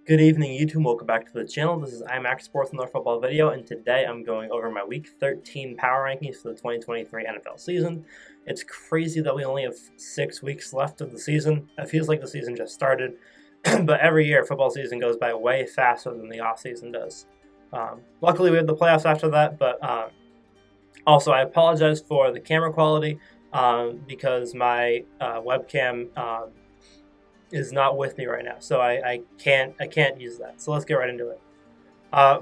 Good evening, YouTube. Welcome back to the channel. This is IMAX Sports Another Football video, and today I'm going over my Week 13 Power Rankings for the 2023 NFL season. It's crazy that we only have 6 weeks left of the season. It feels like the season just started, but every year football season goes by way faster than the off season does. Luckily, we have the playoffs after that, but also I apologize for the camera quality because my webcam is not with me right now, so I can't use that. So let's get right into it.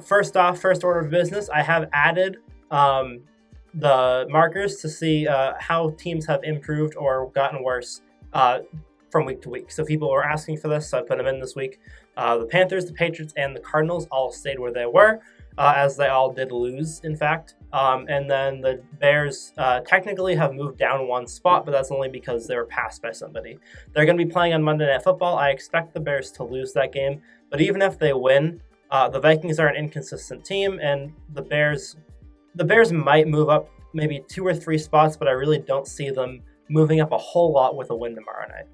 First order of business, I have added the markers to see how teams have improved or gotten worse from week to week. So people were asking for this, so I put them in this week. The Panthers, the Patriots, and the Cardinals all stayed where they were, as they all did lose, in fact. And then the Bears technically have moved down one spot, but that's only because they were passed by somebody. They're going to be playing on Monday Night Football. I expect the Bears to lose that game, but even if they win, the Vikings are an inconsistent team, and the Bears might move up maybe 2 or 3 spots, but I really don't see them moving up a whole lot with a win tomorrow night.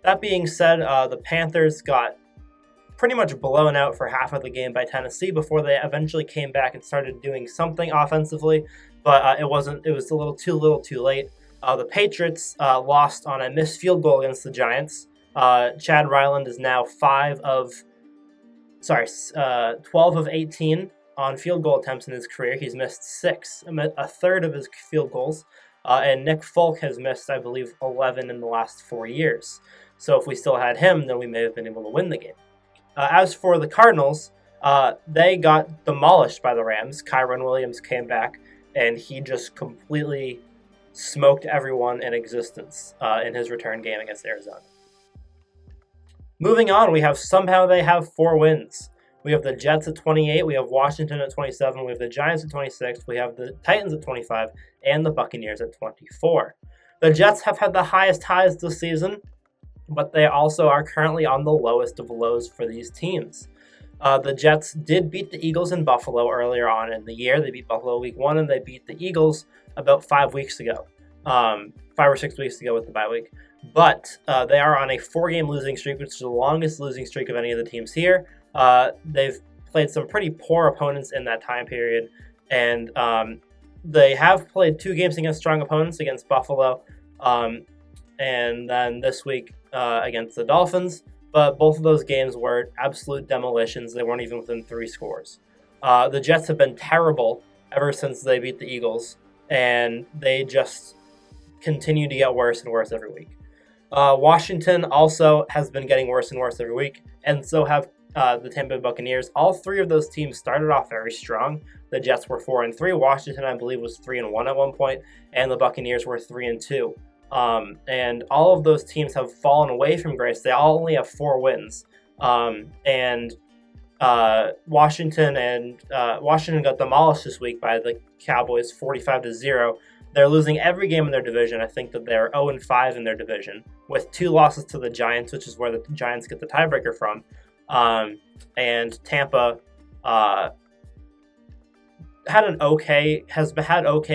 That being said, the Panthers got pretty much blown out for half of the game by Tennessee before they eventually came back and started doing something offensively, but it was a little too late. The Patriots lost on a missed field goal against the Giants. Chad Ryland is now 12 of 18 on field goal attempts in his career. He's missed 6, a third of his field goals, and Nick Folk has missed, I believe, 11 in the last 4 years. So if we still had him, then we may have been able to win the game. As for the Cardinals, they got demolished by the Rams. Kyron Williams came back, and he just completely smoked everyone in existence in his return game against Arizona. Moving on, they have 4 wins. We have the Jets at 28, we have Washington at 27, we have the Giants at 26, we have the Titans at 25, and the Buccaneers at 24. The Jets have had the highest highs this season, but they also are currently on the lowest of lows for these teams. The Jets did beat the Eagles in Buffalo earlier on in the year. They beat Buffalo week 1, and they beat the Eagles about 5 weeks ago. 5 or 6 weeks ago with the bye week. But they are on a 4-game losing streak, which is the longest losing streak of any of the teams here. They've played some pretty poor opponents in that time period, and they have played 2 games against strong opponents, against Buffalo, and then this week against the Dolphins, but both of those games were absolute demolitions. They weren't even within 3 scores. The Jets have been terrible ever since they beat the Eagles, and they just continue to get worse and worse every week. Washington also has been getting worse and worse every week, and so have the Tampa Bay Buccaneers. All 3 of those teams started off very strong. The Jets were 4-3. Washington, I believe, was 3-1 at one point, and the Buccaneers were 3-2. And all of those teams have fallen away from grace. They all only have 4 wins. Washington got demolished this week by the Cowboys 45-0. They're losing every game in their division. I think that they're 0-5 in their division, with 2 losses to the Giants, which is where the Giants get the tiebreaker from. And Tampa has had okay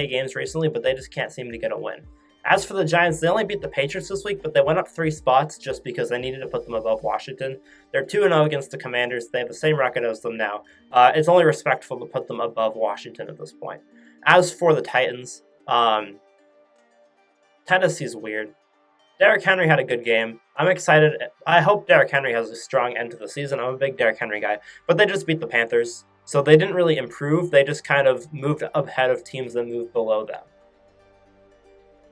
games recently, but they just can't seem to get a win. As for the Giants, they only beat the Patriots this week, but they went up 3 spots just because they needed to put them above Washington. They're 2-0 against the Commanders. They have the same record as them now. It's only respectful to put them above Washington at this point. As for the Titans, Tennessee's weird. Derrick Henry had a good game. I'm excited. I hope Derrick Henry has a strong end to the season. I'm a big Derrick Henry guy. But they just beat the Panthers, so they didn't really improve. They just kind of moved ahead of teams that moved below them.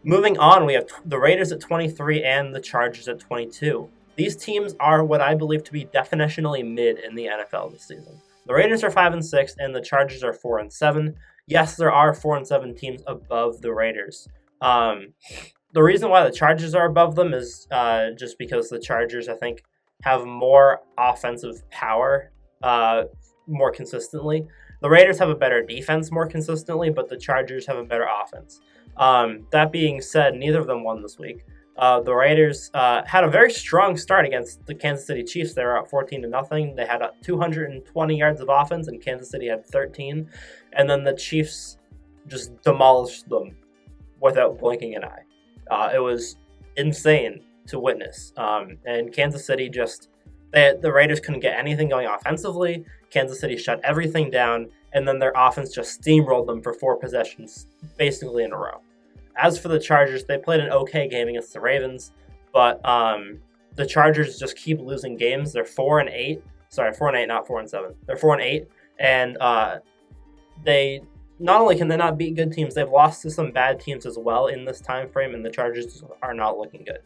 Moving on, we have the Raiders at 23 and the Chargers at 22. These teams are what I believe to be definitionally mid in the NFL this season. The Raiders are 5-6 and the Chargers are 4-7. Yes, there are 4-7 teams above the Raiders. The reason why the Chargers are above them is just because the Chargers, I think, have more offensive power more consistently. The Raiders have a better defense more consistently, but the Chargers have a better offense. That being said, neither of them won this week. The Raiders had a very strong start against the Kansas City Chiefs. They were up 14-0. They had 220 yards of offense, and Kansas City had 13. And then the Chiefs just demolished them without blinking an eye. It was insane to witness. And Kansas City just The Raiders couldn't get anything going offensively. Kansas City shut everything down, and then their offense just steamrolled them for 4 possessions, basically in a row. As for the Chargers, they played an okay game against the Ravens, but the Chargers just keep losing games. They're 4-8. Sorry, 4-8, not 4-7. They're 4-8, and they not only can they not beat good teams, they've lost to some bad teams as well in this time frame, and the Chargers are not looking good.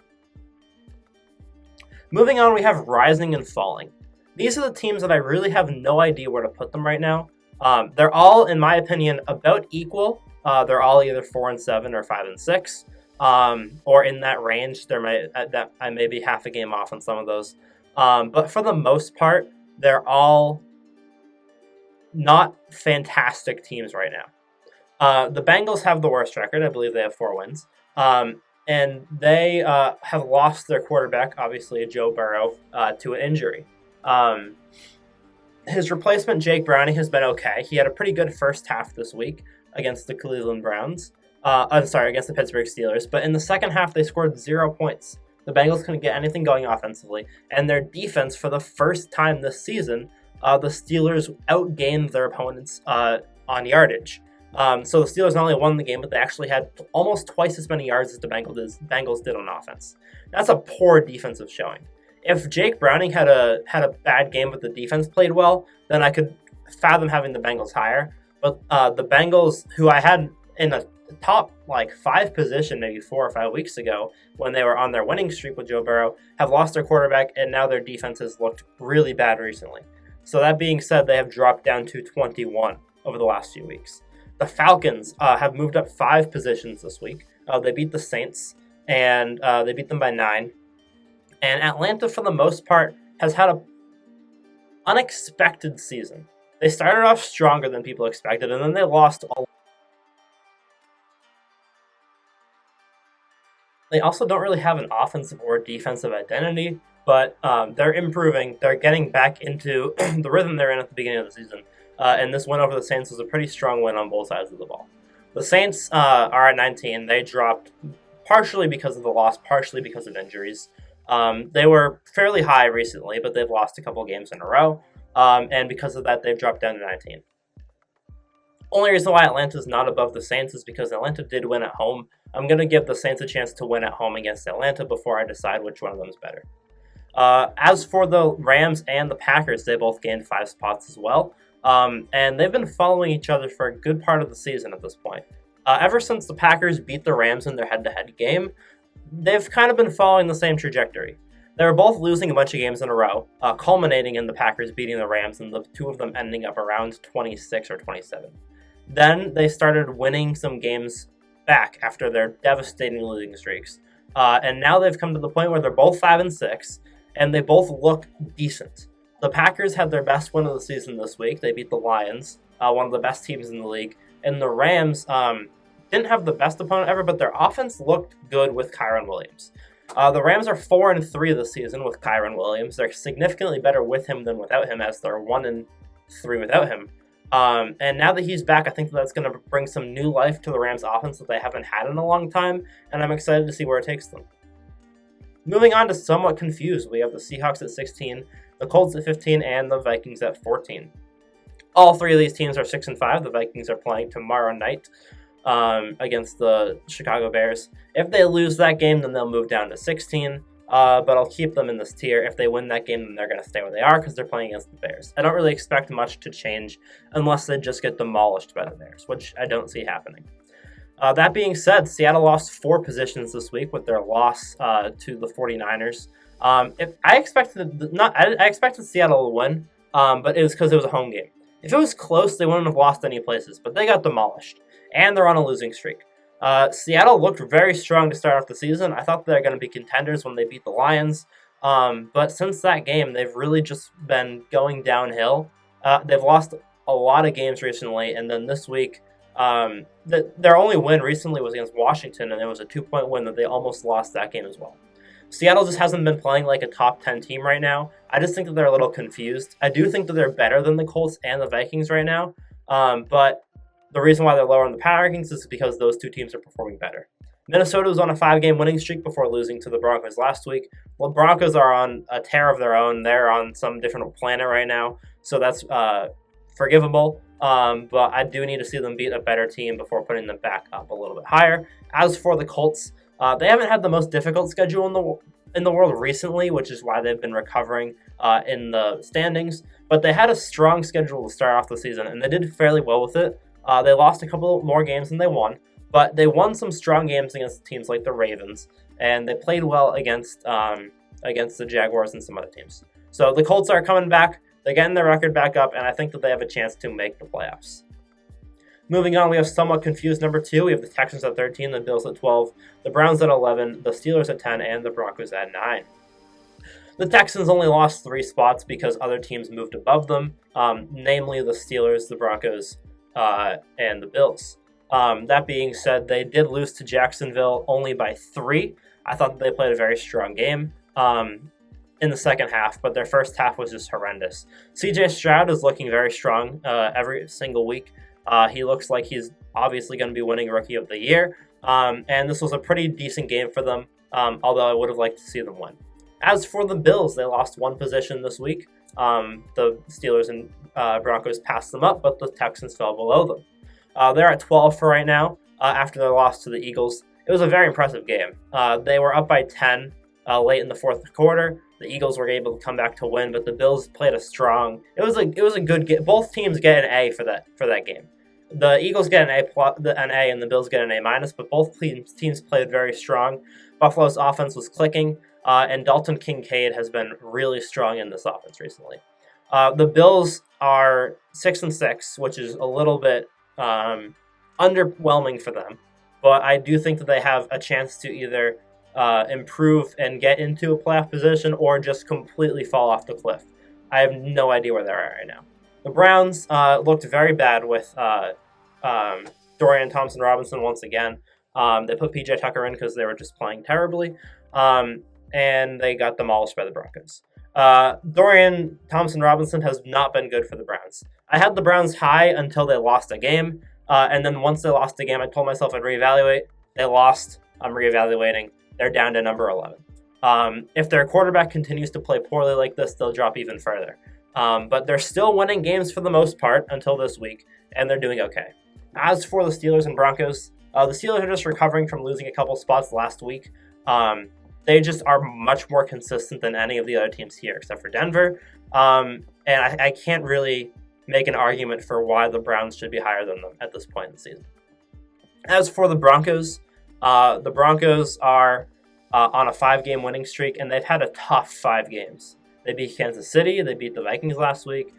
Moving on, we have rising and falling. These are the teams that I really have no idea where to put them right now. They're all, in my opinion, about equal. They're all either 4-7 or 5-6, or in that range. I may be half a game off on some of those, but for the most part, they're all not fantastic teams right now. The Bengals have the worst record. I believe they have 4 wins. And they have lost their quarterback, obviously, Joe Burrow, to an injury. His replacement, Jake Browning, has been okay. He had a pretty good first half this week against the Cleveland Browns. Against the Pittsburgh Steelers. But in the second half, they scored 0 points. The Bengals couldn't get anything going offensively. And their defense, for the first time this season, the Steelers outgained their opponents on yardage. So the Steelers not only won the game, but they actually had almost twice as many yards as the Bengals did on offense. That's a poor defensive showing. If Jake Browning had a bad game but the defense played well, then I could fathom having the Bengals higher. But the Bengals, who I had in a top 5 position maybe 4 or 5 weeks ago when they were on their winning streak with Joe Burrow, have lost their quarterback, and now their defense has looked really bad recently. So that being said, they have dropped down to 21 over the last few weeks. The Falcons have moved up 5 positions this week. They beat the Saints, and they beat them by 9. And Atlanta, for the most part, has had an unexpected season. They started off stronger than people expected, and then they lost all. They also don't really have an offensive or defensive identity, but they're improving. They're getting back into the rhythm they're in at the beginning of the season. And this win over the Saints was a pretty strong win on both sides of the ball. The Saints are at 19. They dropped partially because of the loss, partially because of injuries. They were fairly high recently, but they've lost a couple games in a row. And because of that, they've dropped down to 19. Only reason why Atlanta is not above the Saints is because Atlanta did win at home. I'm going to give the Saints a chance to win at home against Atlanta before I decide which one of them is better. As for the Rams and the Packers, they both gained 5 spots as well. And they've been following each other for a good part of the season at this point. Ever since the Packers beat the Rams in their head-to-head game, they've kind of been following the same trajectory. They were both losing a bunch of games in a row, culminating in the Packers beating the Rams and the 2 of them ending up around 26 or 27. Then they started winning some games back after their devastating losing streaks. And now they've come to the point where they're both 5-6, and they both look decent. The Packers had their best win of the season this week. They beat the Lions, one of the best teams in the league. And the Rams didn't have the best opponent ever, but their offense looked good with Kyren Williams. The Rams are 4-3 this season with Kyren Williams. They're significantly better with him than without him, as they're 1-3 without him. And now that he's back, I think that's going to bring some new life to the Rams offense that they haven't had in a long time, and I'm excited to see where it takes them. Moving on to somewhat confused, we have the Seahawks at 16, the Colts at 15, and the Vikings at 14. All 3 of these teams are 6-5. The Vikings are playing tomorrow night against the Chicago Bears. If they lose that game, then they'll move down to 16. But I'll keep them in this tier. If they win that game, then they're going to stay where they are because they're playing against the Bears. I don't really expect much to change unless they just get demolished by the Bears, which I don't see happening. That being said, Seattle lost 4 positions this week with their loss to the 49ers. I expected Seattle to win, but it was because it was a home game. If it was close, they wouldn't have lost any places, but they got demolished, and they're on a losing streak. Seattle looked very strong to start off the season. I thought they were going to be contenders when they beat the Lions, but since that game, they've really just been going downhill. They've lost a lot of games recently, and then this week, their only win recently was against Washington, and it was a 2-point win that they almost lost that game as well. Seattle just hasn't been playing like a top 10 team right now. I just think that they're a little confused. I do think that they're better than the Colts and the Vikings right now, but the reason why they're lower in the power rankings is because those 2 teams are performing better. Minnesota was on a 5-game winning streak before losing to the Broncos last week. Well, the Broncos are on a tear of their own. They're on some different planet right now, so that's forgivable. But I do need to see them beat a better team before putting them back up a little bit higher. As for the Colts, they haven't had the most difficult schedule in the world recently, which is why they've been recovering in the standings. But they had a strong schedule to start off the season, and they did fairly well with it. They lost a couple more games than they won, but they won some strong games against teams like the Ravens, and they played well against the Jaguars and some other teams. So the Colts are coming back. They're getting their record back up, and I think that they have a chance to make the playoffs. Moving on, we have somewhat confused number 2. We have the Texans at 13, the Bills at 12, the Browns at 11, the Steelers at 10, and the Broncos at 9. The Texans only lost 3 spots because other teams moved above them, namely the Steelers, the Broncos, and the Bills. That being said, they did lose to Jacksonville only by 3. I thought that they played a very strong game in the second half, but their first half was just horrendous. CJ Stroud is looking very strong every single week. He looks like he's obviously going to be winning Rookie of the Year, and this was a pretty decent game for them, although I would have liked to see them win. As for the Bills, they lost 1 position this week. The Steelers and Broncos passed them up, but the Texans fell below them. They're at 12 for right now after their loss to the Eagles. It was a very impressive game. They were up by 10 late in the fourth quarter. The Eagles were able to come back to win, but the Bills played a strong. It was a good game. Both teams get an A for that game. The Eagles get an A, and the Bills get an A-, but both teams played very strong. Buffalo's offense was clicking, and Dalton Kincaid has been really strong in this offense recently. The Bills are 6-6, which is a little bit underwhelming for them, but I do think that they have a chance to either improve and get into a playoff position or just completely fall off the cliff. I have no idea where they're at right now. The Browns looked very bad with Dorian Thompson-Robinson once again. They put PJ Tucker in because they were just playing terribly, and they got demolished by the Broncos. Dorian Thompson-Robinson has not been good for the Browns. I had the Browns high until they lost a game, and then once they lost the game, I told myself I'd reevaluate. They lost. I'm reevaluating. They're down to number 11. If their quarterback continues to play poorly like this, they'll drop even further. But they're still winning games for the most part until this week, and they're doing okay. As for the Steelers and Broncos, the Steelers are just recovering from losing a couple spots last week. They just are much more consistent than any of the other teams here, except for Denver. And I can't really make an argument for why the Browns should be higher than them at this point in the season. As for the Broncos are on a 5-game winning streak, and they've had a tough 5 games. They beat Kansas City. They beat the Vikings last week.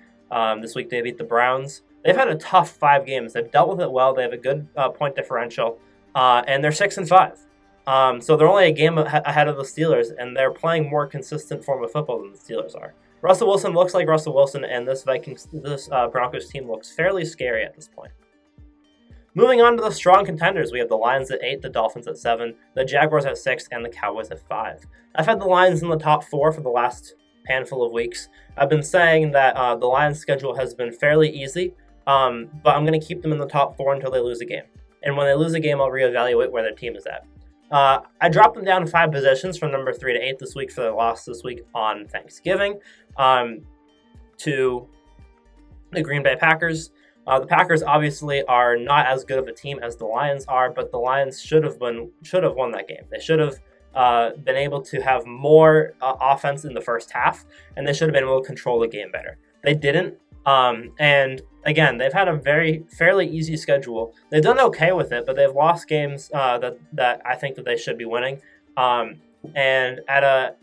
This week they beat the Browns. They've had a tough 5 games. They've dealt with it well. They have a good point differential, and they're 6-5. So they're only a game ahead of the Steelers, and they're playing more consistent form of football than the Steelers are. Russell Wilson looks like Russell Wilson, and this Broncos team looks fairly scary at this point. Moving on to the strong contenders, we have the Lions at 8, the Dolphins at 7, the Jaguars at 6, and the Cowboys at 5. I've had the Lions in the top 4 for the last handful of weeks. I've been saying that the Lions' schedule has been fairly easy, but I'm going to keep them in the top 4 until they lose a game. And when they lose a game, I'll reevaluate where their team is at. I dropped them down 5 positions from number 3 to 8 this week for their loss this week on Thanksgiving to the Green Bay Packers. The Packers obviously are not as good of a team as the Lions are, but the Lions should have won that game. They should have been able to have more offense in the first half, and they should have been able to control the game better. They didn't, and again, they've had a fairly easy schedule. They've done okay with it, but they've lost games that I think that they should be winning. And at a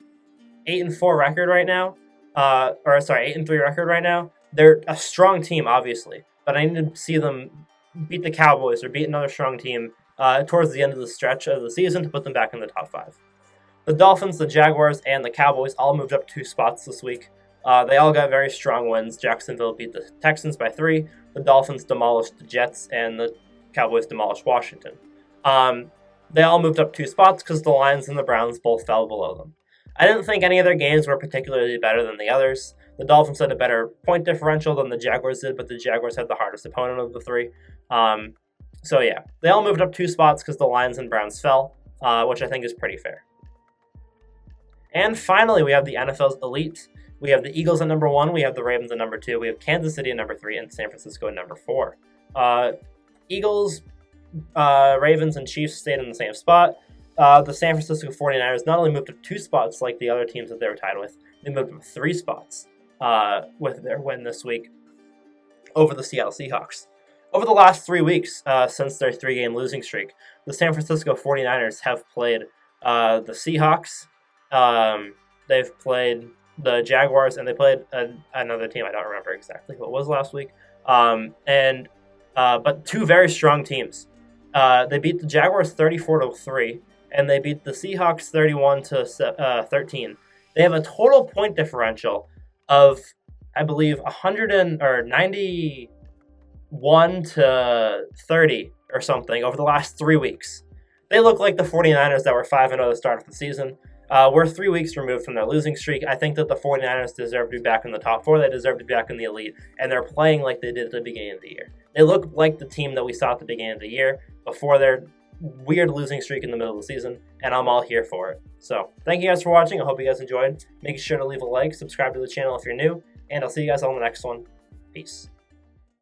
8-4 record right now, 8-3 record right now, they're a strong team, obviously. But I need to see them beat the Cowboys or beat another strong team towards the end of the stretch of the season to put them back in the top 5. The Dolphins, the Jaguars, and the Cowboys all moved up 2 spots this week. They all got very strong wins. Jacksonville beat the Texans by 3. The Dolphins demolished the Jets, and the Cowboys demolished Washington. They all moved up 2 spots because the Lions and the Browns both fell below them. I didn't think any of their games were particularly better than the others. The Dolphins had a better point differential than the Jaguars did, but the Jaguars had the hardest opponent of the 3. So yeah, they all moved up 2 spots because the Lions and Browns fell, which I think is pretty fair. And finally, we have the NFL's elite. We have the Eagles at number 1, we have the Ravens at number 2, we have Kansas City at number 3, and San Francisco at number 4. Eagles, Ravens, and Chiefs stayed in the same spot. The San Francisco 49ers not only moved up 2 spots like the other teams that they were tied with, they moved up 3 spots with their win this week over the Seattle Seahawks. Over the last 3 weeks, since their 3-game losing streak, the San Francisco 49ers have played the Seahawks, they've played the Jaguars, and they played another team. I don't remember exactly who it was last week. But 2 very strong teams. They beat the Jaguars 34-3, and they beat the Seahawks 31-13. They have a total point differential of, I believe, 91-30 or something over the last 3 weeks. They look like the 49ers that were 5-0 at the start of the season. We're 3 weeks removed from their losing streak. I think that the 49ers deserve to be back in the top 4. They deserve to be back in the elite. And they're playing like they did at the beginning of the year. They look like the team that we saw at the beginning of the year before their weird losing streak in the middle of the season. And I'm all here for it. So thank you guys for watching. I hope you guys enjoyed. Make sure to leave a like, subscribe to the channel if you're new. And I'll see you guys on the next one. Peace.